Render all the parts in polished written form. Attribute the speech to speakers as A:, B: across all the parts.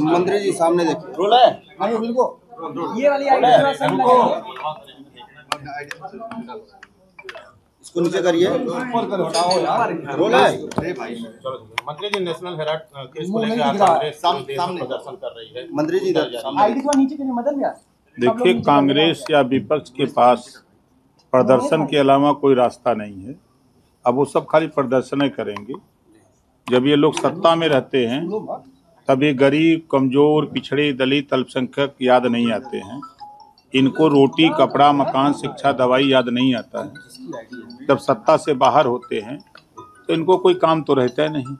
A: मंत्री जी सामने देखिए। रोल है ये वाली आईडी थोड़ा सा इसको नीचे करिए। रोल है
B: मंत्री जी नेशनल हेराल्ड केस को लेकर कांग्रेस सामने प्रदर्शन कर रही है।
A: मंत्री जी आईडी थोड़ा नीचे करिए मदन भैया।
C: देखिए, कांग्रेस या विपक्ष के पास प्रदर्शन के अलावा कोई रास्ता नहीं है। अब वो सब खाली प्रदर्शन ही करेंगे। जब ये लोग सत्ता में रहते हैं तब ये गरीब, कमजोर, पिछड़े, दलित, अल्पसंख्यक याद नहीं आते हैं। इनको रोटी, कपड़ा, मकान, शिक्षा, दवाई याद नहीं आता है। जब सत्ता से बाहर होते हैं तो इनको कोई काम तो रहता है नहीं।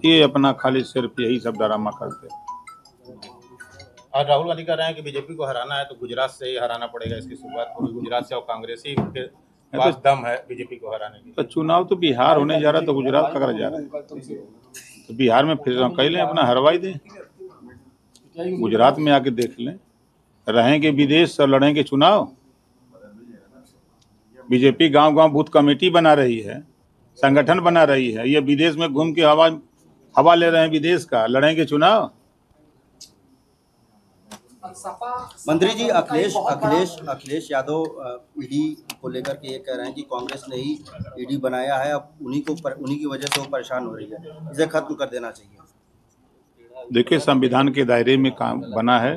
C: ये अपना खाली सिर्फ यही सब ड्रामा करते हैं।
B: और राहुल गांधी कह रहे हैं कि बीजेपी को हराना है तो गुजरात से ही हराना पड़ेगा। इसकी शुरुआत पूरी गुजरात से और कांग्रेसी के पास दम है बीजेपी को हराने की।
C: तो चुनाव तो बिहार होने जा रहा है, तो गुजरात का कर जा रहा है। तो बिहार में फिर कह लें अपना हरवाई दें, गुजरात में आके देख लें। रहेंगे विदेश और लड़ेंगे चुनाव। बीजेपी गांव-गांव बूथ कमेटी बना रही है, संगठन बना रही है। ये विदेश में घूम के हवा ले रहे हैं विदेश का, लड़ेंगे चुनाव।
A: मंत्री जी अखिलेश यादव ईडी को लेकर के ये कह रहे हैं कि कांग्रेस ने ही ईडी बनाया है, अब उन्हीं की वजह से वो परेशान हो रही है, इसे खत्म कर देना चाहिए।
C: देखिए, संविधान के दायरे में काम बना है,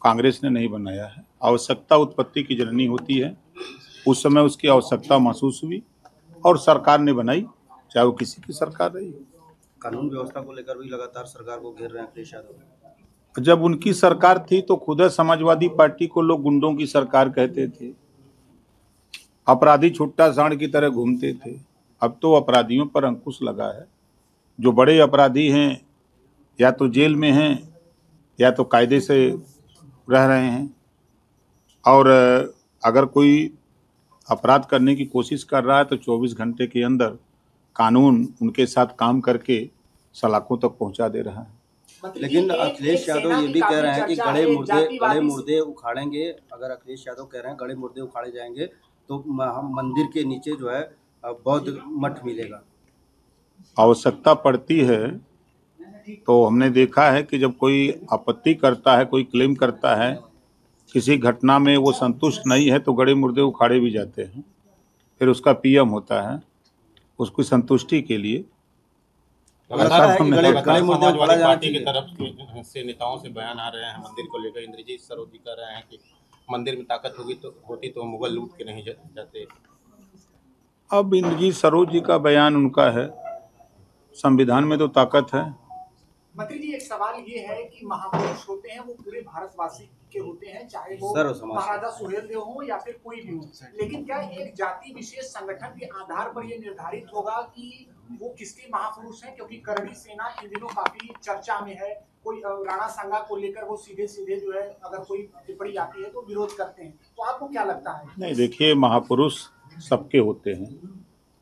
C: कांग्रेस ने नहीं बनाया है। आवश्यकता उत्पत्ति की जननी होती है, उस समय उसकी आवश्यकता महसूस हुई और सरकार ने बनाई, चाहे वो किसी की सरकार रही।
A: कानून व्यवस्था को लेकर भी लगातार सरकार को घेर रहे हैं अखिलेश यादव।
C: जब उनकी सरकार थी तो खुद समाजवादी पार्टी को लोग गुंडों की सरकार कहते थे, अपराधी छुट्टा सांड की तरह घूमते थे। अब तो अपराधियों पर अंकुश लगा है। जो बड़े अपराधी हैं या तो जेल में हैं या तो कायदे से रह रहे हैं, और अगर कोई अपराध करने की कोशिश कर रहा है तो 24 घंटे के अंदर कानून उनके साथ काम करके सलाखों तक पहुंचा दे रहा है।
A: लेकिन अखिलेश यादव ये भी कह रहे हैं कि गड़े मुर्दे उखाड़ेंगे। अगर अखिलेश यादव कह रहे हैं गड़े मुर्दे उखाड़े जाएंगे तो मंदिर के नीचे जो है बौद्ध मठ मिलेगा।
C: आवश्यकता पड़ती है तो हमने देखा है कि जब कोई आपत्ति करता है, कोई क्लेम करता है किसी घटना में, वो संतुष्ट नहीं है तो गड़े मुर्दे उखाड़े भी जाते हैं। फिर उसका पीएम होता है उसकी संतुष्टि के लिए।
B: समाजवादी पार्टी की तरफ से नेताओं से बयान आ रहे हैं मंदिर को लेकर। इंद्रजीत सरोदी कह रहे हैं कि मंदिर में ताकत होती तो मुगल लूट के नहीं जाते।
C: अब इंद्रजीत सरोदी जी का बयान उनका है, संविधान में तो ताकत है।
D: मंत्री जी, एक सवाल ये है कि महापुरुष होते हैं वो पूरे भारतवासी के होते हैं, चाहे वो महाराजा सुहेलदेव हो या फिर कोई भी हो, लेकिन क्या एक जाति विशेष संगठन के आधार पर ये निर्धारित होगा कि वो किसके महापुरुष हैं? क्योंकि करणी सेना इन दिनों काफी चर्चा में है। कोई राणा सांगा को लेकर वो सीधे जो है अगर कोई टिप्पणी आती है तो विरोध करते हैं, तो आपको क्या लगता है?
C: नहीं, देखिए, महापुरुष सबके होते हैं।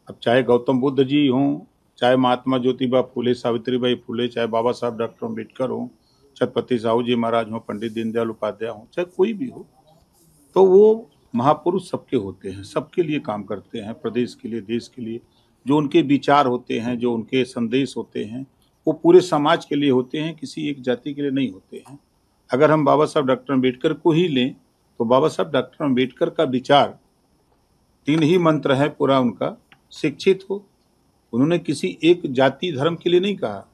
C: अब चाहे गौतम बुद्ध जी हों, चाहे महात्मा ज्योतिबा फूले, सावित्रीबाई फूले, चाहे बाबा साहब डॉक्टर अम्बेडकर हों, छत्रपति साहू जी महाराज हों, पंडित दीनदयाल उपाध्याय हों, चाहे कोई भी हो, तो वो महापुरुष सबके होते हैं, सबके लिए काम करते हैं, प्रदेश के लिए, देश के लिए। जो उनके विचार होते हैं, जो उनके संदेश होते हैं, वो पूरे समाज के लिए होते हैं, किसी एक जाति के लिए नहीं होते हैं। अगर हम बाबा साहब डॉक्टर अम्बेडकर को ही लें तो बाबा साहब डॉक्टर अम्बेडकर का विचार 3 ही मंत्र है पूरा उनका। शिक्षित हो, उन्होंने किसी एक जाति धर्म के लिए नहीं कहा,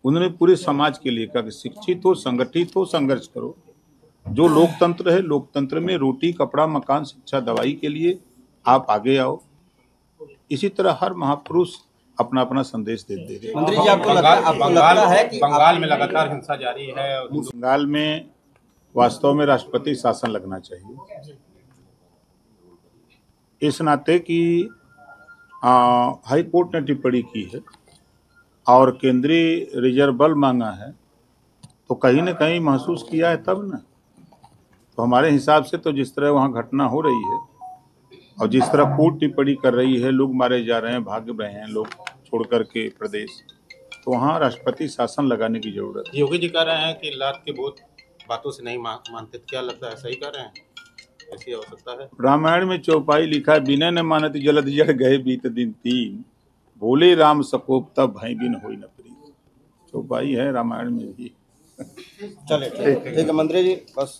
C: उन्होंने पूरे समाज के लिए कहा कि शिक्षित हो, संगठित हो, संघर्ष करो। जो लोकतंत्र है, लोकतंत्र में रोटी, कपड़ा, मकान, शिक्षा, दवाई के लिए आप आगे आओ। इसी तरह हर महापुरुष अपना अपना संदेश देते हैं।
A: मंत्री जी, आपको लगता है कि
B: बंगाल में लगातार हिंसा जारी है?
C: बंगाल में वास्तव में राष्ट्रपति शासन लगना चाहिए, इस नाते कि हाई कोर्ट ने टिप्पणी की है और केंद्रीय रिजर्व बल मांगा है, तो कहीं न कहीं महसूस किया है तब ना। तो हमारे हिसाब से तो जिस तरह वहाँ घटना हो रही है और जिस तरह कोर्ट टिप्पणी कर रही है, लोग मारे जा रहे हैं, भाग रहे हैं लोग छोड़ करके प्रदेश, तो वहाँ राष्ट्रपति शासन लगाने की जरूरत है।
B: योगी जी कह रहे हैं कि लात के बहुत बातों से नहीं मानते, क्या लगता है, सही कह रहे हैं? ऐसी आवश्यकता है?
C: रामायण में चौपाई लिखा है, बिना न मानत जलद जड़ गए बीत दिन 3। बोले राम सकोप तब भाई बिन होई न प्रीत। तो भाई है रामायण में भी।
A: चले ठीक है मंत्री जी, बस।